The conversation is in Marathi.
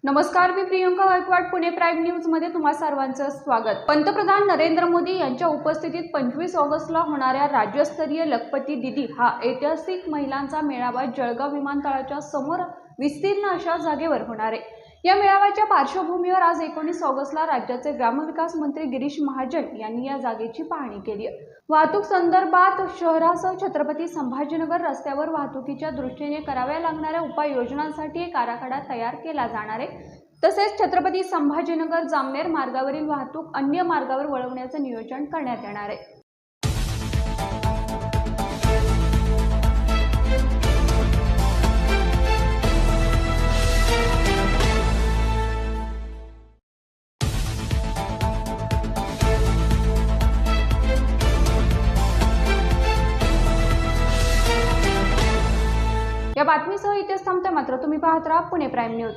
नमस्कार, मी प्रियंका गायकवाड. पुणे प्राईम न्यूज मध्ये तुम्हा सर्वांचं स्वागत. पंतप्रधान नरेंद्र मोदी यांच्या उपस्थितीत 25 ऑगस्टला होणाऱ्या राज्यस्तरीय लखपती दीदी हा ऐतिहासिक महिलांचा मेळावा जळगाव विमानतळाच्या समोर विस्तीर्ण अशा जागेवर होणार आहे. या मेळाव्याच्या पार्श्वभूमीवर आज 19 ऑगस्टला राज्याचे ग्रामविकास मंत्री गिरीश महाजन यांनी या जागेची पाहणी केली आहे. वाहतूक संदर्भात शहरासह छत्रपती संभाजीनगर रस्त्यावर वाहतुकीच्या दृष्टीने कराव्या लागणाऱ्या उपाययोजनांसाठी एक आराखडा तयार केला जाणार आहे. तसेच छत्रपती संभाजीनगर जामनेर मार्गावरील वाहतूक अन्य मार्गावर वळवण्याचे नियोजन करण्यात येणार आहे. या बातमीसह इथेच थांबते. मात्र तुम्ही पाहत राहा पुणे प्राईम न्यूज.